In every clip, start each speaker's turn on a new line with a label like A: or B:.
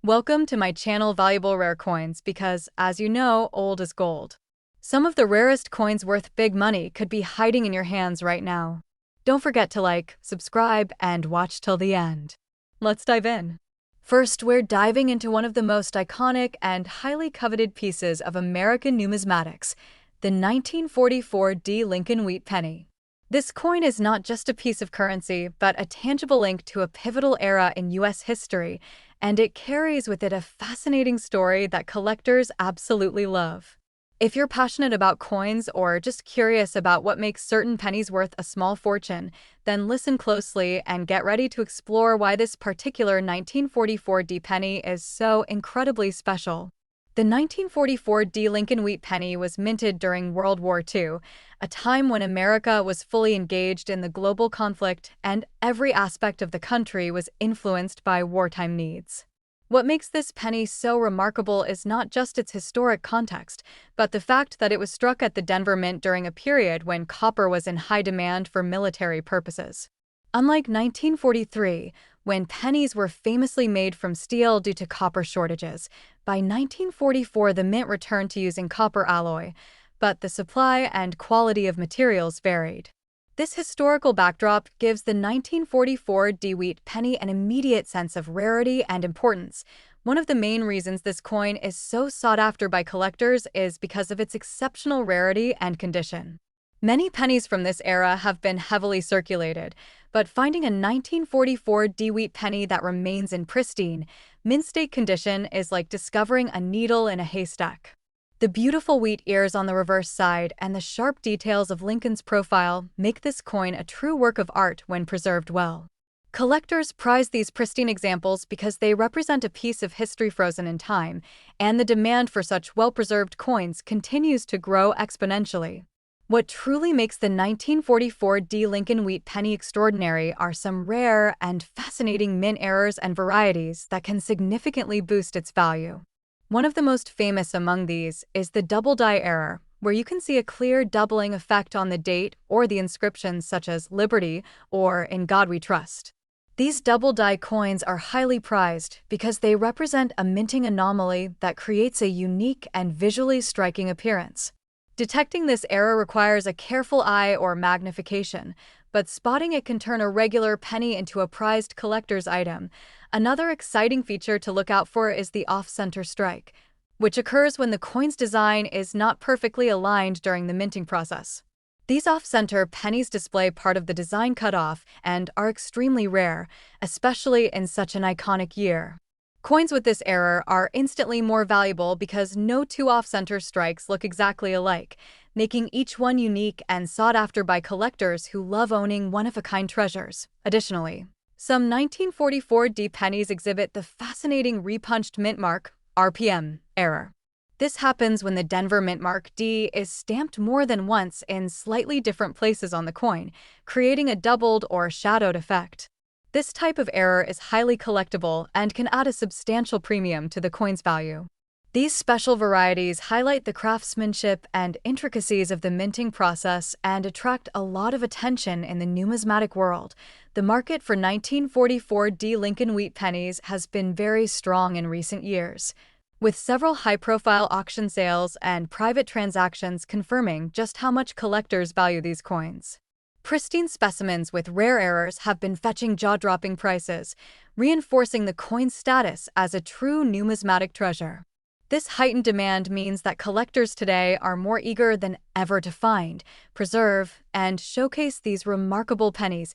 A: Welcome to my channel Valuable Rare Coins because, as you know, old is gold. Some of the rarest coins worth big money could be hiding in your hands right now. Don't forget to like, subscribe, and watch till the end. Let's dive in. First, we're diving into one of the most iconic and highly coveted pieces of American numismatics, the 1944 D. Lincoln Wheat Penny. This coin is not just a piece of currency, but a tangible link to a pivotal era in U.S. history, and it carries with it a fascinating story that collectors absolutely love. If you're passionate about coins or just curious about what makes certain pennies worth a small fortune, then listen closely and get ready to explore why this particular 1944 D penny is so incredibly special. The 1944 D. Lincoln Wheat Penny was minted during World War II, a time when America was fully engaged in the global conflict and every aspect of the country was influenced by wartime needs. What makes this penny so remarkable is not just its historic context, but the fact that it was struck at the Denver Mint during a period when copper was in high demand for military purposes. Unlike 1943, when pennies were famously made from steel due to copper shortages, by 1944 the mint returned to using copper alloy, but the supply and quality of materials varied. This historical backdrop gives the 1944 D Wheat penny an immediate sense of rarity and importance. One of the main reasons this coin is so sought after by collectors is because of its exceptional rarity and condition. Many pennies from this era have been heavily circulated, but finding a 1944 D Wheat penny that remains in pristine, mint-state condition is like discovering a needle in a haystack. The beautiful wheat ears on the reverse side and the sharp details of Lincoln's profile make this coin a true work of art when preserved well. Collectors prize these pristine examples because they represent a piece of history frozen in time, and the demand for such well-preserved coins continues to grow exponentially. What truly makes the 1944 D. Lincoln Wheat Penny extraordinary are some rare and fascinating mint errors and varieties that can significantly boost its value. One of the most famous among these is the double die error, where you can see a clear doubling effect on the date or the inscriptions such as Liberty or In God We Trust. These double die coins are highly prized because they represent a minting anomaly that creates a unique and visually striking appearance. Detecting this error requires a careful eye or magnification, but spotting it can turn a regular penny into a prized collector's item. Another exciting feature to look out for is the off-center strike, which occurs when the coin's design is not perfectly aligned during the minting process. These off-center pennies display part of the design cut off and are extremely rare, especially in such an iconic year. Coins with this error are instantly more valuable because no two off-center strikes look exactly alike, making each one unique and sought after by collectors who love owning one-of-a-kind treasures. Additionally, some 1944 D pennies exhibit the fascinating repunched mint mark (RPM) error. This happens when the Denver Mint Mark D is stamped more than once in slightly different places on the coin, creating a doubled or shadowed effect. This type of error is highly collectible and can add a substantial premium to the coin's value. These special varieties highlight the craftsmanship and intricacies of the minting process and attract a lot of attention in the numismatic world. The market for 1944 D. Lincoln Wheat pennies has been very strong in recent years, with several high-profile auction sales and private transactions confirming just how much collectors value these coins. Pristine specimens with rare errors have been fetching jaw-dropping prices, reinforcing the coin's status as a true numismatic treasure. This heightened demand means that collectors today are more eager than ever to find, preserve, and showcase these remarkable pennies.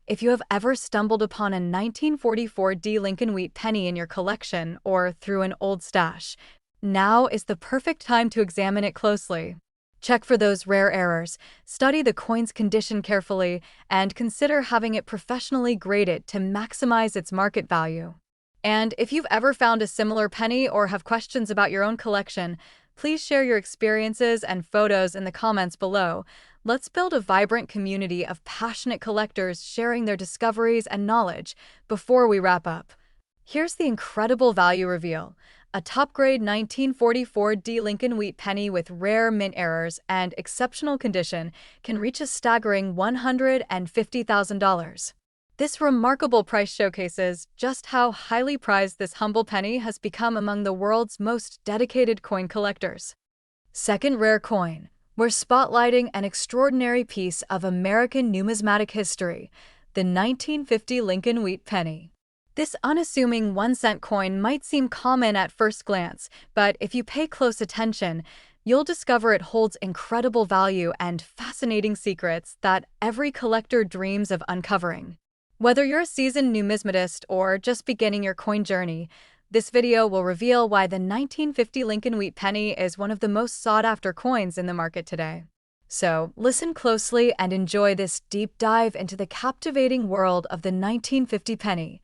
A: If you have ever stumbled upon a 1944 D. Lincoln Wheat penny in your collection or through an old stash, now is the perfect time to examine it closely. Check for those rare errors, study the coin's condition carefully, and consider having it professionally graded to maximize its market value. And if you've ever found a similar penny or have questions about your own collection, please share your experiences and photos in the comments below. Let's build a vibrant community of passionate collectors sharing their discoveries and knowledge. Before we wrap up, here's the incredible value reveal. A top-grade 1944 D. Lincoln Wheat penny with rare mint errors and exceptional condition can reach a staggering $150,000. This remarkable price showcases just how highly prized this humble penny has become among the world's most dedicated coin collectors. Second rare coin. We're spotlighting an extraordinary piece of American numismatic history, the 1950 Lincoln Wheat penny. This unassuming 1-cent coin might seem common at first glance, but if you pay close attention, you'll discover it holds incredible value and fascinating secrets that every collector dreams of uncovering. Whether you're a seasoned numismatist or just beginning your coin journey, this video will reveal why the 1950 Lincoln Wheat penny is one of the most sought-after coins in the market today. So, listen closely and enjoy this deep dive into the captivating world of the 1950 penny.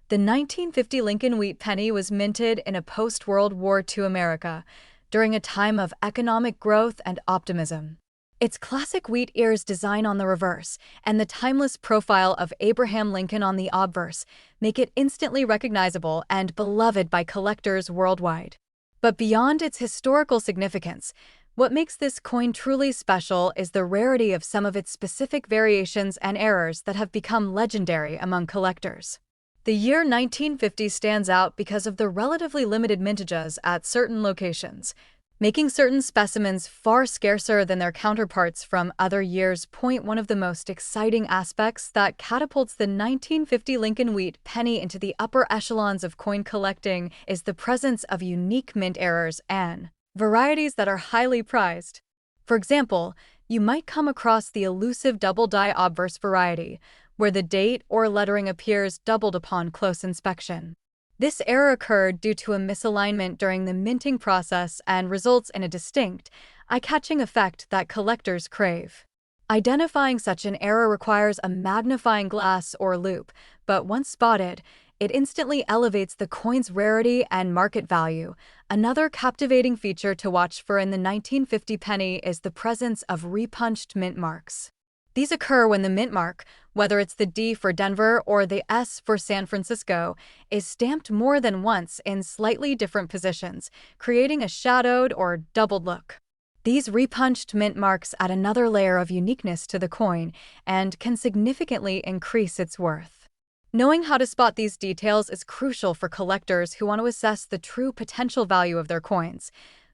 A: The 1950 Lincoln Wheat penny was minted in a post-World War II America during a time of economic growth and optimism. Its classic wheat ears design on the reverse and the timeless profile of Abraham Lincoln on the obverse make it instantly recognizable and beloved by collectors worldwide. But beyond its historical significance, what makes this coin truly special is the rarity of some of its specific variations and errors that have become legendary among collectors. The year 1950 stands out because of the relatively limited mintages at certain locations, making certain specimens far scarcer than their counterparts from other years. One of the most exciting aspects that catapults the 1950 Lincoln Wheat penny into the upper echelons of coin collecting is the presence of unique mint errors and varieties that are highly prized. For example, you might come across the elusive double-die obverse variety, where the date or lettering appears doubled upon close inspection. This error occurred due to a misalignment during the minting process and results in a distinct, eye-catching effect that collectors crave. Identifying such an error requires a magnifying glass or loupe, but once spotted, it instantly elevates the coin's rarity and market value. Another captivating feature to watch for in the 1950 penny is the presence of repunched mint marks. These occur when the mint mark, whether it's the D for Denver or the S for San Francisco, is stamped more than once in slightly different positions, creating a shadowed or doubled look. These repunched mint marks add another layer of uniqueness to the coin and can significantly increase its worth. Knowing how to spot these details is crucial for collectors who want to assess the true potential value of their coins.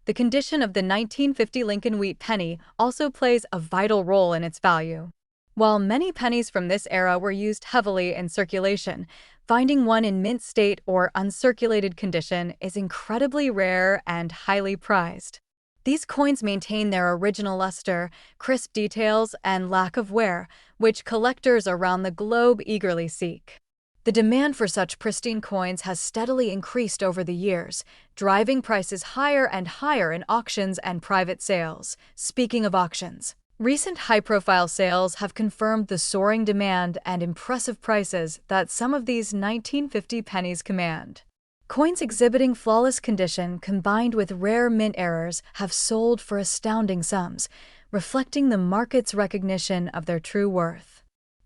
A: The condition of the 1950 Lincoln Wheat penny also plays a vital role in its value. While many pennies from this era were used heavily in circulation, finding one in mint state or uncirculated condition is incredibly rare and highly prized. These coins maintain their original luster, crisp details, and lack of wear, which collectors around the globe eagerly seek. The demand for such pristine coins has steadily increased over the years, driving prices higher and higher in auctions and private sales. Speaking of auctions, recent high-profile sales have confirmed the soaring demand and impressive prices that some of these 1950 pennies command. Coins exhibiting flawless condition combined with rare mint errors have sold for astounding sums, reflecting the market's recognition of their true worth.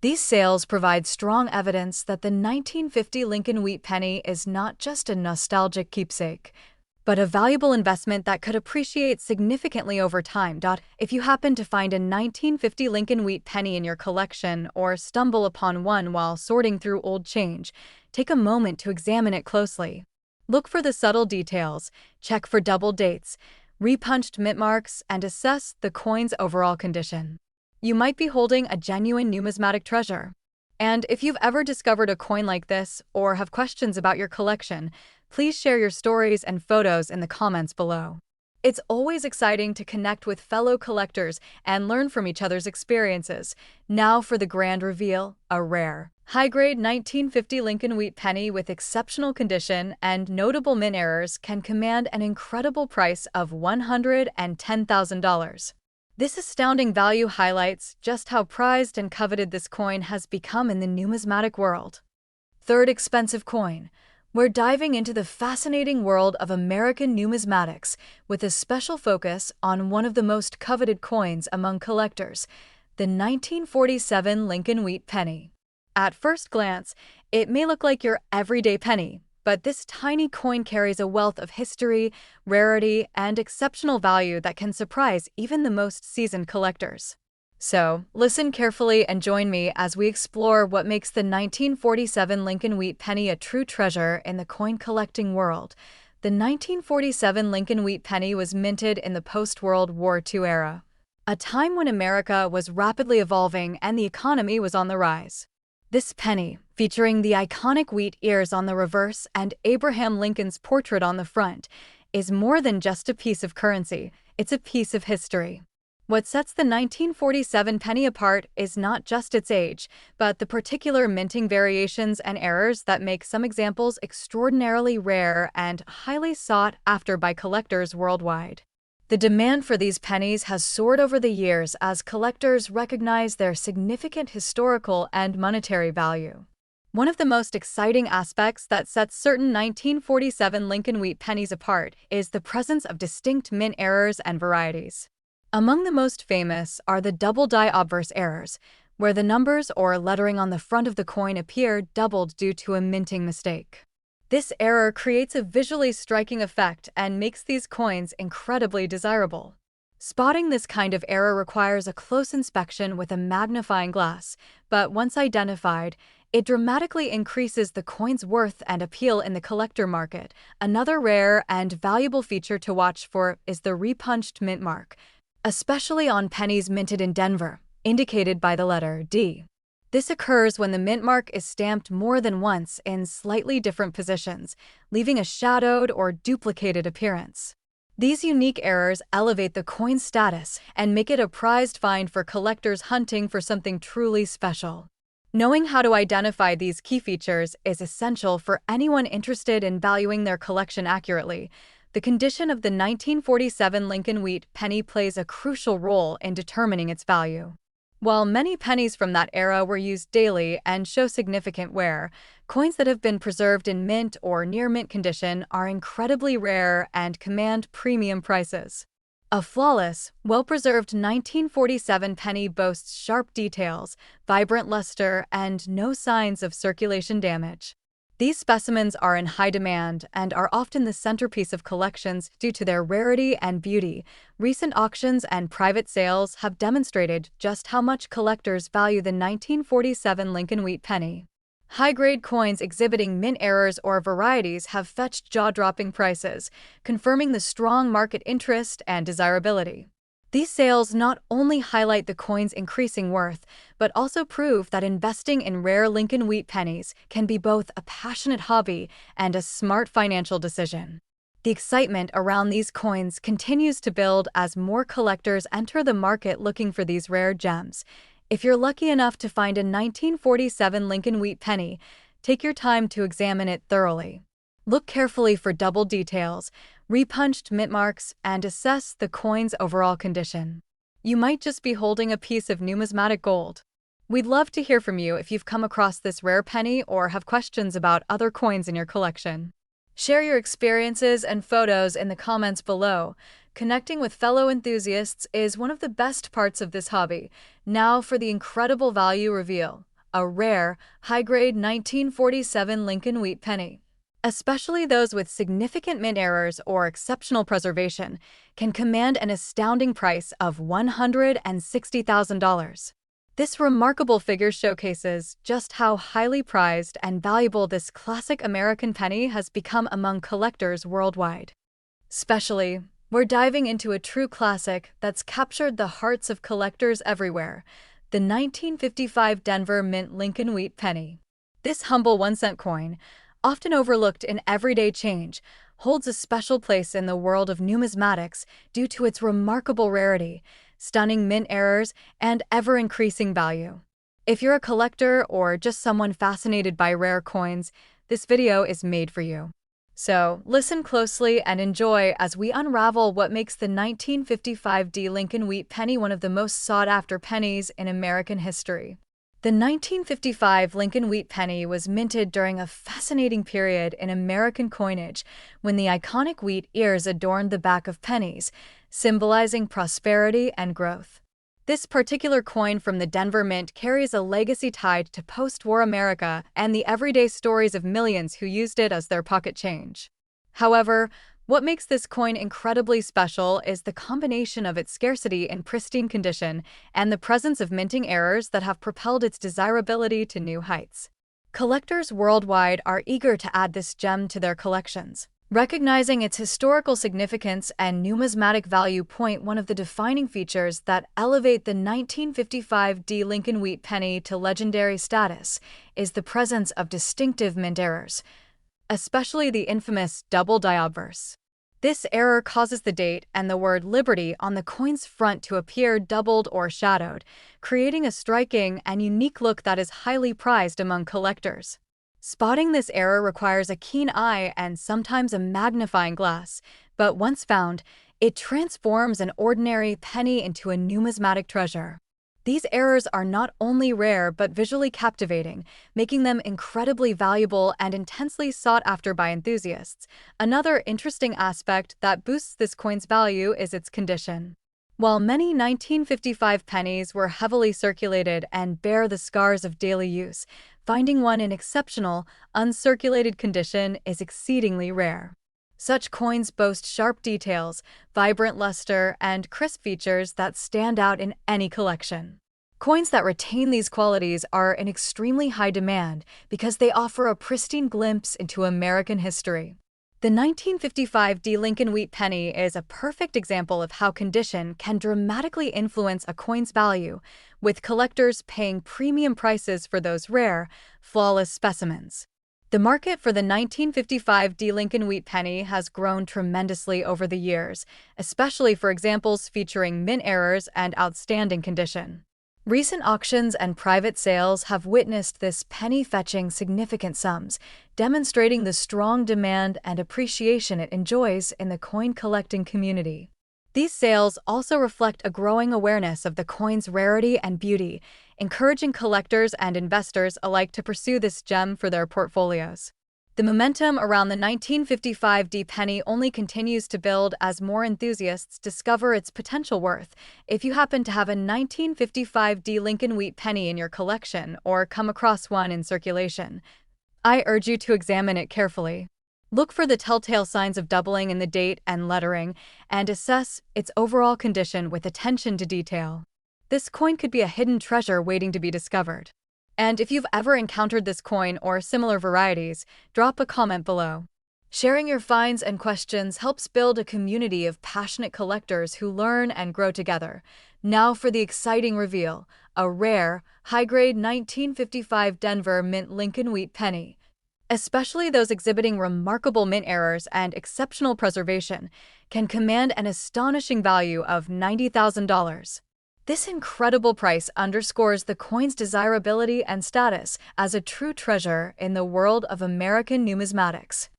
A: These sales provide strong evidence that the 1950 Lincoln Wheat penny is not just a nostalgic keepsake, but a valuable investment that could appreciate significantly over time. If you happen to find a 1950 Lincoln Wheat penny in your collection or stumble upon one while sorting through old change, take a moment to examine it closely. Look for the subtle details, check for double dates, repunched mint marks, and assess the coin's overall condition. You might be holding a genuine numismatic treasure. And if you've ever discovered a coin like this or have questions about your collection, please share your stories and photos in the comments below. It's always exciting to connect with fellow collectors and learn from each other's experiences. Now for the grand reveal, a rare, high-grade 1950 Lincoln Wheat penny with exceptional condition and notable mint errors can command an incredible price of $110,000. This astounding value highlights just how prized and coveted this coin has become in the numismatic world. Third expensive coin. We're diving into the fascinating world of American numismatics with a special focus on one of the most coveted coins among collectors, the 1947 Lincoln Wheat penny. At first glance, it may look like your everyday penny, but this tiny coin carries a wealth of history, rarity, and exceptional value that can surprise even the most seasoned collectors. So, listen carefully and join me as we explore what makes the 1947 Lincoln Wheat penny a true treasure in the coin collecting world. The 1947 Lincoln Wheat penny was minted in the post-World War II era, a time when America was rapidly evolving and the economy was on the rise. This penny, featuring the iconic wheat ears on the reverse and Abraham Lincoln's portrait on the front, is more than just a piece of currency, it's a piece of history. What sets the 1947 penny apart is not just its age, but the particular minting variations and errors that make some examples extraordinarily rare and highly sought after by collectors worldwide. The demand for these pennies has soared over the years as collectors recognize their significant historical and monetary value. One of the most exciting aspects that sets certain 1947 Lincoln Wheat pennies apart is the presence of distinct mint errors and varieties. Among the most famous are the double die obverse errors, where the numbers or lettering on the front of the coin appear doubled due to a minting mistake. This error creates a visually striking effect and makes these coins incredibly desirable. Spotting this kind of error requires a close inspection with a magnifying glass, but once identified, it dramatically increases the coin's worth and appeal in the collector market. Another rare and valuable feature to watch for is the repunched mint mark, especially on pennies minted in Denver, indicated by the letter D. This occurs when the mint mark is stamped more than once in slightly different positions, leaving a shadowed or duplicated appearance. These unique errors elevate the coin's status and make it a prized find for collectors hunting for something truly special. Knowing how to identify these key features is essential for anyone interested in valuing their collection accurately. The condition of the 1947 Lincoln Wheat penny plays a crucial role in determining its value. While many pennies from that era were used daily and show significant wear, coins that have been preserved in mint or near mint condition are incredibly rare and command premium prices. A flawless, well-preserved 1947 penny boasts sharp details, vibrant luster, and no signs of circulation damage. These specimens are in high demand and are often the centerpiece of collections due to their rarity and beauty. Recent auctions and private sales have demonstrated just how much collectors value the 1947 Lincoln Wheat penny. High-grade coins exhibiting mint errors or varieties have fetched jaw-dropping prices, confirming the strong market interest and desirability. These sales not only highlight the coin's increasing worth, but also prove that investing in rare Lincoln Wheat pennies can be both a passionate hobby and a smart financial decision. The excitement around these coins continues to build as more collectors enter the market looking for these rare gems. If you're lucky enough to find a 1947 Lincoln Wheat penny, take your time to examine it thoroughly. Look carefully for double details, repunched mint marks, and assess the coin's overall condition. You might just be holding a piece of numismatic gold. We'd love to hear from you if you've come across this rare penny or have questions about other coins in your collection. Share your experiences and photos in the comments below. Connecting with fellow enthusiasts is one of the best parts of this hobby. Now for the incredible value reveal: a rare, high-grade 1947 Lincoln Wheat penny. Especially those with significant mint errors or exceptional preservation, can command an astounding price of $160,000. This remarkable figure showcases just how highly prized and valuable this classic American penny has become among collectors worldwide. Especially, we're diving into a true classic that's captured the hearts of collectors everywhere: the 1955 Denver Mint Lincoln Wheat penny. This humble 1-cent coin, often overlooked in everyday change, holds a special place in the world of numismatics due to its remarkable rarity, stunning mint errors, and ever-increasing value. If you're a collector or just someone fascinated by rare coins, this video is made for you. So, listen closely and enjoy as we unravel what makes the 1955 Lincoln Wheat penny one of the most sought-after pennies in American history. The 1955 Lincoln Wheat penny was minted during a fascinating period in American coinage when the iconic wheat ears adorned the back of pennies, symbolizing prosperity and growth. This particular coin from the Denver Mint carries a legacy tied to post-war America and the everyday stories of millions who used it as their pocket change. However, What makes this coin incredibly special is the combination of its scarcity in pristine condition and the presence of minting errors that have propelled its desirability to new heights. Collectors worldwide are eager to add this gem to their collections. Recognizing its historical significance and numismatic value point one of the defining features that elevate the 1955 D Lincoln Wheat penny to legendary status is the presence of distinctive mint errors, especially the infamous double die obverse. This error causes the date and the word Liberty on the coin's front to appear doubled or shadowed, creating a striking and unique look that is highly prized among collectors. Spotting this error requires a keen eye and sometimes a magnifying glass, but once found, it transforms an ordinary penny into a numismatic treasure. These errors are not only rare but visually captivating, making them incredibly valuable and intensely sought after by enthusiasts. Another interesting aspect that boosts this coin's value is its condition. While many 1955 pennies were heavily circulated and bear the scars of daily use, finding one in exceptional, uncirculated condition is exceedingly rare. Such coins boast sharp details, vibrant luster, and crisp features that stand out in any collection. Coins that retain these qualities are in extremely high demand because they offer a pristine glimpse into American history. The 1955 D Lincoln Wheat penny is a perfect example of how condition can dramatically influence a coin's value, with collectors paying premium prices for those rare, flawless specimens. The market for the 1955 D Lincoln Wheat penny has grown tremendously over the years, especially for examples featuring mint errors and outstanding condition. Recent auctions and private sales have witnessed this penny fetching significant sums, demonstrating the strong demand and appreciation it enjoys in the coin collecting community. These sales also reflect a growing awareness of the coin's rarity and beauty, encouraging collectors and investors alike to pursue this gem for their portfolios. The momentum around the 1955 D penny only continues to build as more enthusiasts discover its potential worth. If you happen to have a 1955 D Lincoln Wheat penny in your collection or come across one in circulation, I urge you to examine it carefully. Look for the telltale signs of doubling in the date and lettering, and assess its overall condition with attention to detail. This coin could be a hidden treasure waiting to be discovered. And if you've ever encountered this coin or similar varieties, drop a comment below. Sharing your finds and questions helps build a community of passionate collectors who learn and grow together. Now for the exciting reveal, a rare, high-grade 1955 Denver Mint Lincoln Wheat penny. Especially those exhibiting remarkable mint errors and exceptional preservation, can command an astonishing value of $90,000. This incredible price underscores the coin's desirability and status as a true treasure in the world of American numismatics.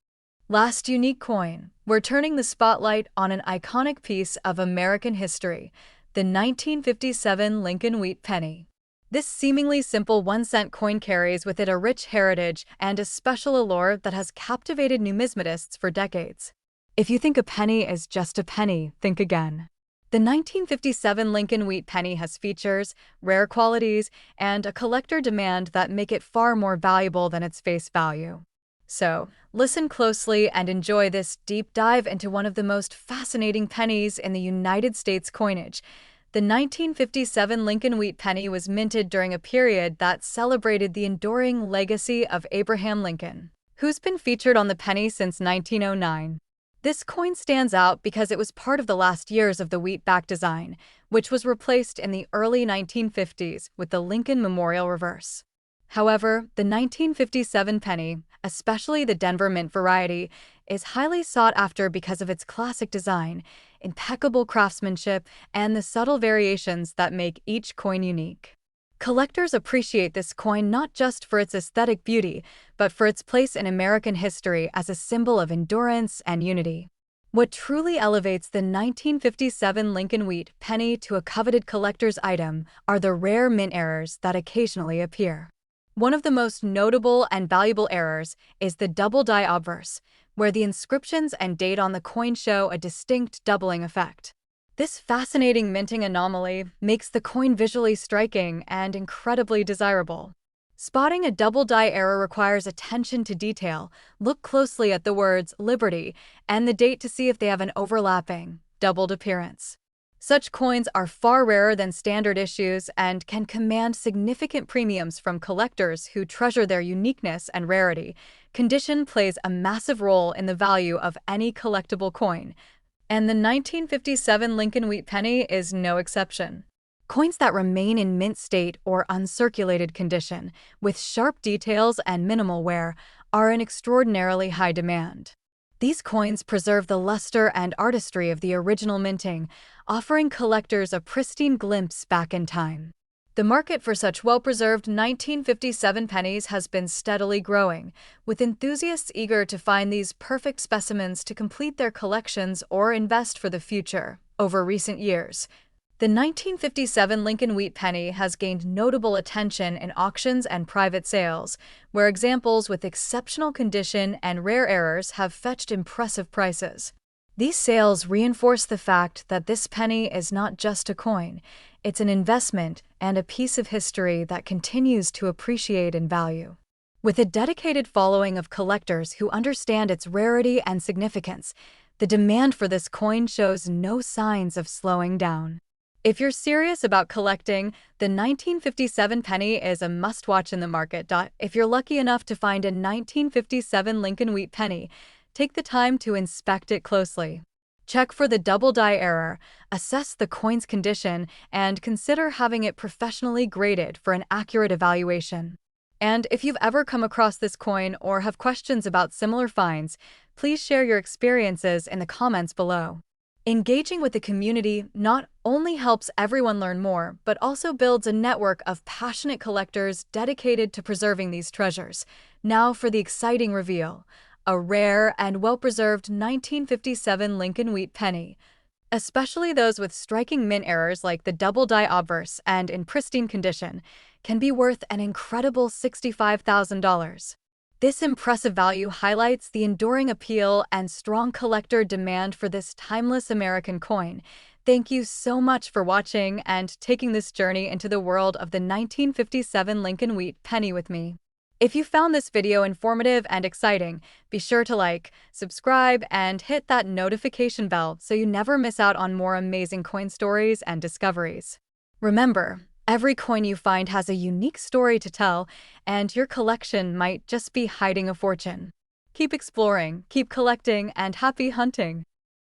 A: Last unique coin, we're turning the spotlight on an iconic piece of American history, the 1957 Lincoln Wheat penny. This seemingly simple 1-cent coin carries with it a rich heritage and a special allure that has captivated numismatists for decades. If you think a penny is just a penny, think again. The 1957 Lincoln Wheat penny has features, rare qualities, and a collector demand that make it far more valuable than its face value. So, listen closely and enjoy this deep dive into one of the most fascinating pennies in the United States coinage. The 1957 Lincoln Wheat penny was minted during a period that celebrated the enduring legacy of Abraham Lincoln, who's been featured on the penny since 1909. This coin stands out because it was part of the last years of the wheat-back design, which was replaced in the early 1950s with the Lincoln Memorial reverse. However, the 1957 penny, especially the Denver Mint variety, is highly sought after because of its classic design, impeccable craftsmanship, and the subtle variations that make each coin unique. Collectors appreciate this coin not just for its aesthetic beauty, but for its place in American history as a symbol of endurance and unity. What truly elevates the 1957 Lincoln Wheat penny to a coveted collector's item are the rare mint errors that occasionally appear. One of the most notable and valuable errors is the double die obverse, where the inscriptions and date on the coin show a distinct doubling effect. This fascinating minting anomaly makes the coin visually striking and incredibly desirable. Spotting a double die error requires attention to detail. Look closely at the words Liberty and the date to see if they have an overlapping, doubled appearance. Such coins are far rarer than standard issues and can command significant premiums from collectors who treasure their uniqueness and rarity. Condition plays a massive role in the value of any collectible coin, and the 1957 Lincoln Wheat penny is no exception. Coins that remain in mint state or uncirculated condition, with sharp details and minimal wear, are in extraordinarily high demand. These coins preserve the luster and artistry of the original minting, offering collectors a pristine glimpse back in time. The market for such well-preserved 1957 pennies has been steadily growing, with enthusiasts eager to find these perfect specimens to complete their collections or invest for the future. Over recent years, the 1957 Lincoln Wheat penny has gained notable attention in auctions and private sales, where examples with exceptional condition and rare errors have fetched impressive prices. These sales reinforce the fact that this penny is not just a coin, it's an investment and a piece of history that continues to appreciate in value. With a dedicated following of collectors who understand its rarity and significance, the demand for this coin shows no signs of slowing down. If you're serious about collecting, the 1957 penny is a must-watch in the market. If you're lucky enough to find a 1957 Lincoln Wheat penny, take the time to inspect it closely. Check for the double die error, assess the coin's condition, and consider having it professionally graded for an accurate evaluation. And if you've ever come across this coin or have questions about similar finds, please share your experiences in the comments below. Engaging with the community not only helps everyone learn more, but also builds a network of passionate collectors dedicated to preserving these treasures. Now for the exciting reveal: a rare and well-preserved 1957 Lincoln Wheat penny. Especially those with striking mint errors like the double die obverse and in pristine condition, can be worth an incredible $65,000. This impressive value highlights the enduring appeal and strong collector demand for this timeless American coin. Thank you so much for watching and taking this journey into the world of the 1957 Lincoln Wheat penny with me. If you found this video informative and exciting, be sure to like, subscribe, and hit that notification bell so you never miss out on more amazing coin stories and discoveries. Remember, every coin you find has a unique story to tell, and your collection might just be hiding a fortune. Keep exploring, keep collecting, and happy hunting!